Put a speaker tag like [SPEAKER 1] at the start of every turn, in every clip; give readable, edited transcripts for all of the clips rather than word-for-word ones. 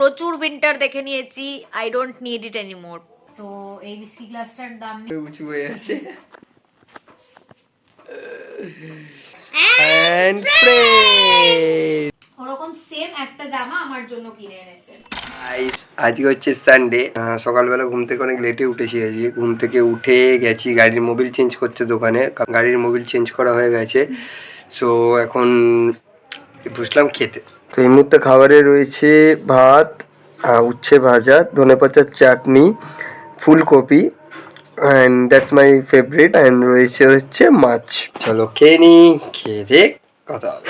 [SPEAKER 1] প্রচুর উইন্টার দেখে নিয়েছি, I don't need it anymore. তো এই বিস্কি গ্লাসটার দাম
[SPEAKER 2] উঁচু হয়ে আছে।
[SPEAKER 1] ওরকম সেম একটা জামা আমার জন্য কিনে এনেছে।
[SPEAKER 2] আজকে হচ্ছে সানডে, সকালবেলা ঘুম থেকে অনেক লেটে উঠেছি। আজকে ঘুম থেকে উঠে গেছি, গাড়ির মোবিল চেঞ্জ করছে দোকানে, গাড়ির মোবিল চেঞ্জ করা হয়ে গেছে। সো এখন বসলাম খেতে। তো এই মুহূর্তে খাবারে রয়েছে ভাত, উচ্ছে ভাজা, ধনেপাতার চাটনি, ফুলকপি, and that's my favourite, and রয়েছে হচ্ছে মাছ। চলো খেয়ে নি, খেয়ে দে কথা হবে।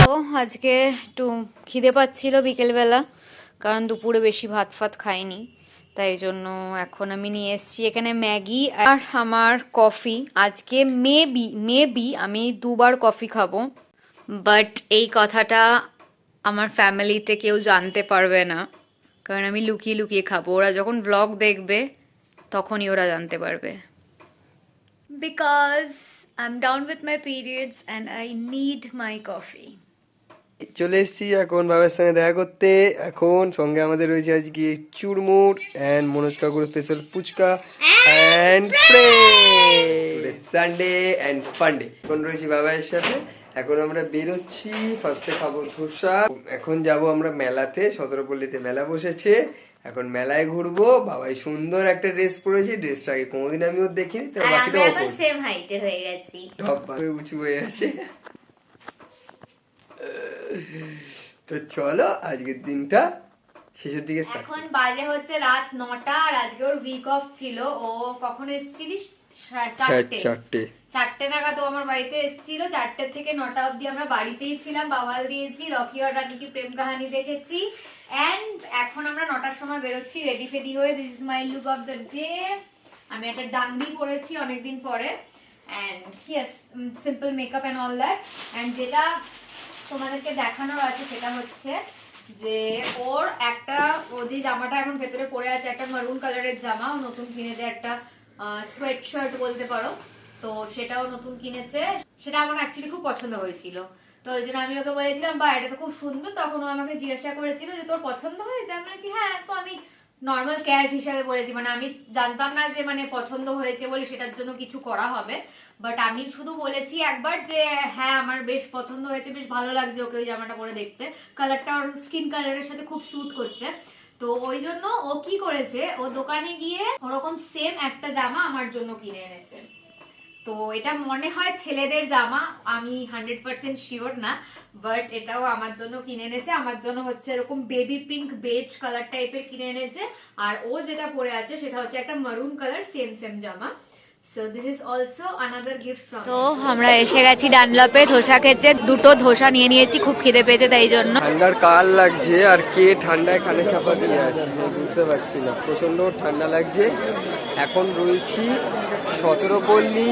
[SPEAKER 1] তো আজকে একটু খিদে পাচ্ছিল বিকেলবেলা, কারণ দুপুরে বেশি ভাত ফাত খাইনি, তাই জন্য এখন আমি নিয়ে এসেছি এখানে ম্যাগি আর আমার কফি। আজকে মেবি আমি 2বার কফি খাবো, বাট এই কথাটা আমার ফ্যামিলিতে কেউ জানতে পারবে না, কারণ আমি লুকিয়ে লুকিয়ে খাবো। ওরা যখন ব্লগ দেখবে তখনই ওরা জানতে পারবে, because I am down with my periods and I need my coffee.
[SPEAKER 2] চলে এসেছি এখন বাবার সঙ্গে দেখা করতে। এখন সঙ্গে আমাদের রয়েছে আজকে চুরমুর অ্যান্ড মনোজ কাকুর special phuchka and Sunday and funday. এখন রয়েছি বাবার সাথে। এখন আমরা বেরোচ্ছি, ফার্স্টে খাবো ধোসা। এখন যাব আমরা মেলাতে, সতেরোপল্লীতে মেলা বসেছে, এখন মেলায় ঘুরবো। বাবাই সুন্দর একটা ড্রেস পরেছে, ড্রেসটা আগে কোনোদিন আমিও দেখিনি, তো বাকিটাও
[SPEAKER 1] সেম হাইটের হয়ে গেছি,
[SPEAKER 2] উঁচু হয়ে আছে। তো চলো আজকের দিনটা শেষের দিকে।
[SPEAKER 1] এখন বাজে হচ্ছে রাত 9টা, আর আজকে ওর উইক অফ ছিল। ও কখন এসেছিলিস? 4টে নাগাদ ও আমার বাড়িতে এসেছিল। 4টে থেকে 9টা অবধি আমরা বাড়িতেই ছিলাম, বাওয়াল দিয়েছি, রকি আর রানী কি প্রেম কাহানি দেখেছি। এন্ড এখন আমরা 9টার সময় বেরোচ্ছি রেডি ফেডি হয়ে। This is my look of the day. আমি একটা ডাংরি পরেছি অনেকদিন পরে, and yes, simple makeup and all that. And যেটা তোমাদেরকে দেখানোর আছে সেটা হচ্ছে যে ওর একটা, ও যে জামাটা এখন ভেতরে পরে আছে, একটা মারুন কালারের জামা ও নতুন কিনেছে, একটা সোয়েট শার্ট বলতে পারো। তো সেটাও নতুন কিনেছে, সেটা আমার অ্যাকচুয়ালি খুব পছন্দ হয়েছিল। তো ওই জন্য আমি ওকে বলেছিলাম, বা এটা তো খুব সুন্দর। তখন ও আমাকে জিজ্ঞাসা করেছিল যে তোর পছন্দ হয়েছে? আমি বলেছি হ্যাঁ। তো আমি নর্মাল ক্যাশ হিসাবে বলেছি, মানে আমি জানতাম না যে মানে পছন্দ হয়েছে বলে সেটার জন্য কিছু করা হবে। বাট আমি শুধু বলেছি একবার যে হ্যাঁ আমার বেশ পছন্দ হয়েছে, বেশ ভালো লাগছে ওকে ওই জামাটা পরে দেখতে, কালারটা ওর স্কিন কালারের সাথে খুব স্যুট করছে। তো ওই জন্য ও কি করেছে, ও দোকানে গিয়ে ওরকম সেম একটা জামা আমার জন্য কিনে এনেছে। তো এটা মনে হয় ছেলেদের জামা, আমি 100% শিওর না, বাট এটাও আমার জন্য কিনে এনেছে। আমার জন্য হচ্ছে এরকম বেবি পিঙ্ক বেজ কালার টাইপের কিনে এনেছে, আর ও যেটা পরে আছে সেটা হচ্ছে একটা মারুন কালার সেম জামা। So this is also another gift from. তো আমরা এসে গেছি ডানলপে ধোসা খেতে। 2টো ধোসা নিয়ে নিয়েছি, খুব খিদে পেয়েছে তাই জন্য।
[SPEAKER 2] ঠান্ডার কাল লাগছে, আর কে ঠান্ডায় কানে চাপা দিয়ে আছে বুঝতে পারছি না, প্রচন্ড ঠান্ডা লাগছে। এখন রয়েছি সতেরোপল্লী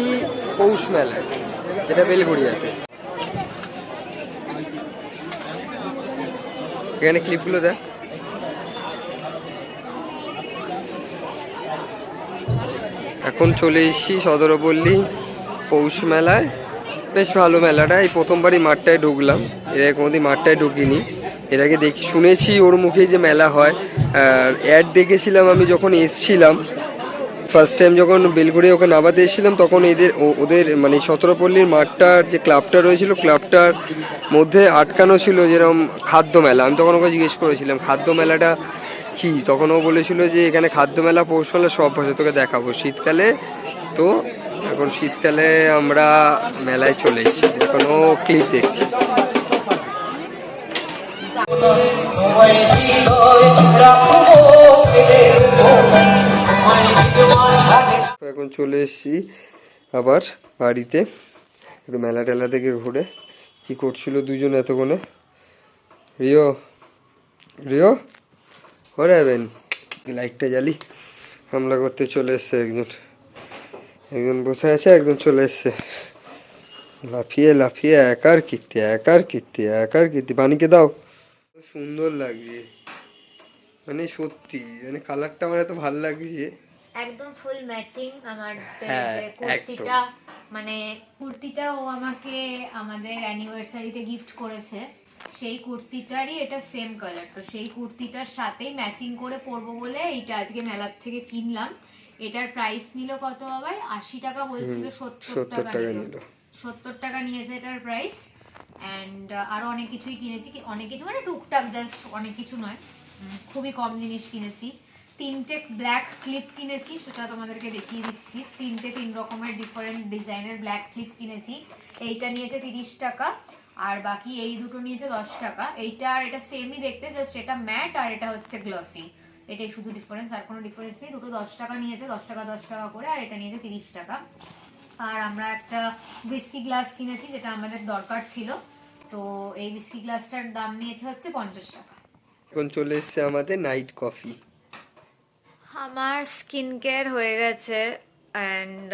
[SPEAKER 2] পৌষ মেলায়, যেটা বেলঘড়িয়াতে। এখানে ক্লিপগুলো দেখ। এখন চলে এসেছি সতেরোপল্লী পৌষ মেলায়, বেশ ভালো মেলাটা। এই প্রথমবারই মাঠটায় ঢুকলাম, এর আগে কোনোদিন মাঠটায় ঢুকিনি। এর আগে দেখি শুনেছি ওর মুখেই যে মেলা হয়, অ্যাড দেখেছিলাম আমি যখন এসছিলাম ফার্স্ট টাইম, যখন বেলঘড়িয়া ওকে নামাতে এসেছিলাম, তখন ওদের মানে সতেরোপল্লীর মাঠটার যে ক্লাবটা রয়েছিল, ক্লাবটার মধ্যে আটকানো ছিল যেরকম খাদ্য মেলা। আমি তখন ওকে জিজ্ঞেস করেছিলাম খাদ্য মেলাটা কি, তখন ও বলেছিল যে এখানে খাদ্য মেলা পৌষ মেলা সব ভাষা তোকে দেখাবো শীতকালে। তো এখন শীতকালে আমরা মেলায় চলে এসেছি, এখন ও ক্লিপ দেখছি। এখন চলে এসেছি আবার বাড়িতে, একটু মেলা টেলা থেকে ঘুরে। কি করছিল দুজন এতক্ষণে? রিও রিও ঘরে যাবেন, লাইটটা জ্বালি। হামলা করতে চলে এসছে একজন বসে আছে, একজন চলে এসছে লাফিয়ে লাফিয়ে। একার কীর্তি পানিকে দাও। সুন্দর লাগছে, মানে সত্যি, মানে কালারটা আমার এত ভালো লাগছে।
[SPEAKER 1] একদম ফুল ম্যাচিং আমার
[SPEAKER 2] হ্যাঁ,
[SPEAKER 1] যে কুর্তিটা, মানে কুর্তিটা ও আমাকে আমাদের অ্যানিভার্সারিতে গিফট করেছে, সেই কুর্তিটারই এটা সেম কালার, তো সেই কুর্তিটার সাথেই ম্যাচিং করে পরবো বলে এইটা আজকে মেলার থেকে কিনলাম। এটার প্রাইস নিল কত বাবাই? 80 টাকা বলছিল, 70 টাকা নিল। 70 টাকা নিয়েছে এটার প্রাইস। অ্যান্ড আরো অনেক কিছুই কিনেছি, অনেক কিছু মানে টুকটাক, জাস্ট অনেক কিছু নয়, খুবই কম জিনিস কিনেছি। 3টে ব্ল্যাক ক্লিপ কিনেছি, সেটা তোমাদেরকে দেখিয়ে দিচ্ছি। 3 রকমের ডিফারেন্ট ডিজাইনের ব্ল্যাক ক্লিপ কিনেছি। এইটা নিয়েছে 30 টাকা, আর বাকি এই দুটো নিয়েছে 10 টাকা। এইটা আর এটা সেমই দেখতে, জাস্ট এটা ম্যাট আর এটা হচ্ছে গ্লসি, এটাই শুধু ডিফারেন্স, আর কোনো ডিফারেন্স নেই। দুটো 10 টাকা নিয়েছে, 10 টাকা 10 টাকা করে, আর এটা নিয়েছে 30 টাকা। আর আমরা একটা হুইস্কি গ্লাস কিনেছি, যেটা আমাদের দরকার ছিল, তো এই হুইস্কি গ্লাসটার দাম নিয়েছে হচ্ছে 50 টাকা।
[SPEAKER 2] এখন চলে এসছে আমাদের নাইট কফি।
[SPEAKER 1] আমার স্কিন কেয়ার হয়ে গেছে অ্যান্ড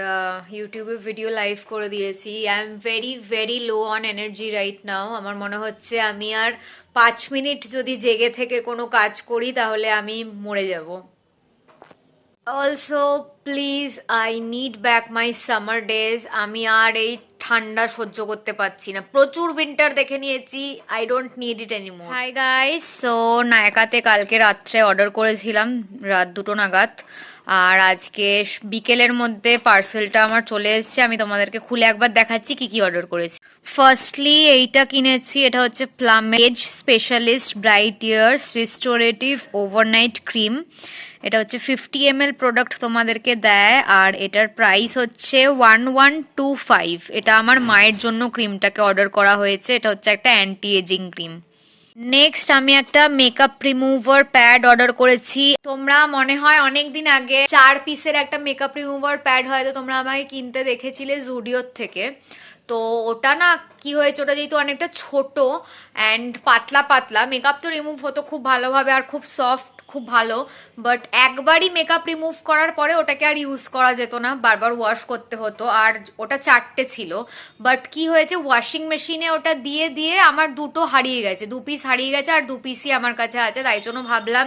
[SPEAKER 1] ইউটিউবে ভিডিও লাইভ করে দিয়েছি। I am very very low on energy right now. আমার মনে হচ্ছে আমি আর 5 মিনিট যদি জেগে থেকে কোনো কাজ করি তাহলে আমি মরে যাব। Also please I need back my summer days. আমি আর এই ঠান্ডা সহ্য করতে পারছি না, প্রচুর উইন্টার দেখে নিয়েছি, I don't need it anymore. Hi guys, so নায়কাতে কালকে রাত্রে অর্ডার করেছিলাম রাত 2টো নাগাদ, আর আজকে বিকেলের মধ্যে পার্সেলটা আমার চলে এসেছে। আমি তোমাদেরকে খুলে একবার দেখাচ্ছি কি কি অর্ডার করেছি। ফার্স্টলি এইটা কিনেছি, এটা হচ্ছে Plum age specialist bright years restorative overnight cream. এটা হচ্ছে 50 ml প্রোডাক্ট তোমাদেরকে দেয়, আর এটার প্রাইস হচ্ছে 1125। এটা আমার মায়ের জন্য ক্রিমটাকে অর্ডার করা হয়েছে। এটা হচ্ছে একটা অ্যান্টি এজিং ক্রিম। নেক্সট আমি একটা মেকআপ রিমুভার প্যাড অর্ডার করেছি। তোমরা মনে হয় অনেক দিন আগে 4 পিসের একটা মেকআপ রিমুভার প্যাড হয়তো তোমরা আমাকে কিনতে দেখেছিলে জুডিওর থেকে। তো ওটা না কি হয়েছে, ওটা যেহেতু অনেকটা ছোট অ্যান্ড পাতলা পাতলা, মেকআপ তো রিমুভ হতো খুব ভালোভাবে আর খুব সফট, খুব ভালো, বাট একবারই মেকআপ রিমুভ করার পরে ওটাকে আর ইউজ করা যেত না, বারবার ওয়াশ করতে হতো। আর ওটা 4টে ছিল, বাট কি হয়েছে, ওয়াশিং মেশিনে ওটা দিয়ে দিয়ে আমার 2টো হারিয়ে গেছে, 2 পিস হারিয়ে গেছে, আর 2 পিসই আমার কাছে আছে। তাই জন্য ভাবলাম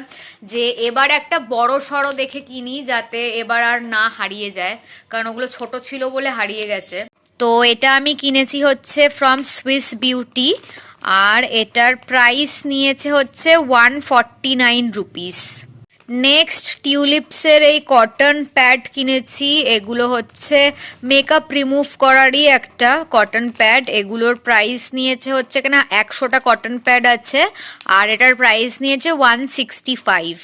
[SPEAKER 1] যে এবার একটা বড় সড়ো দেখে কিনি, যাতে এবার আর না হারিয়ে যায়, কারণ ওগুলো ছোট ছিল বলে হারিয়ে গেছে। তো এটা আমি কিনেছি হচ্ছে ফ্রম সুইস বিউটি, আর এটার প্রাইস নিয়েছে হচ্ছে 149 রুপিস। নেক্সট টিউলিপসের এই কটন প্যাড কিনেছি। এগুলো হচ্ছে মেকআপ রিমুভ করারই একটা কটন প্যাড। এগুলোর প্রাইস নিয়েছে হচ্ছে কিনা 100টা কটন প্যাড আছে, আর এটার প্রাইস নিয়েছে 165।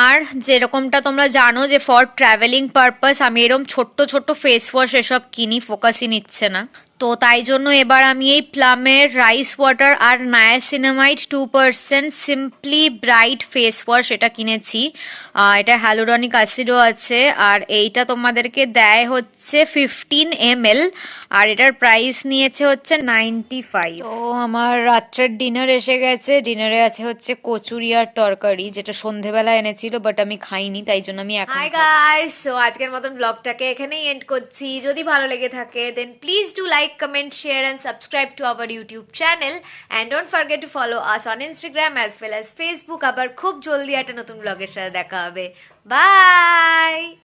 [SPEAKER 1] আর যেরকমটা তোমরা জানো যে ফর ট্রাভেলিং পারপাস আমি এরকম ছোট্ট ছোট্ট ফেস ওয়াশ এসব কিনি, ফোকাসই নিচ্ছে না, তো তাই জন্য এবার আমি এই প্লামের রাইস ওয়াটার আর niacinamide 2% simply bright face wash এটা কিনেছি। এটা হ্যালুরনিক অ্যাসিডও আছে, আর এইটা তোমাদেরকে দেয় হচ্ছে 15 ml, আর এটার প্রাইস নিয়েছে হচ্ছে 95। তো আমার রাত্রের ডিনার এসে গেছে। ডিনারে আছে হচ্ছে কচুরি আর তরকারি, যেটা সন্ধেবেলা এনেছিল বাট আমি খাইনি, তাই জন্য আমি এখন। হাই গাইস, সো আজকের মতন ব্লগটাকে এখানেই এন্ড করছি। যদি ভালো লেগে থাকে then please do like, comment, share and subscribe to our YouTube channel, and don't forget to follow us on Instagram as well as Facebook. আবার খুব জলদি একটা নতুন ব্লগের সাথে দেখা হবে। বাই।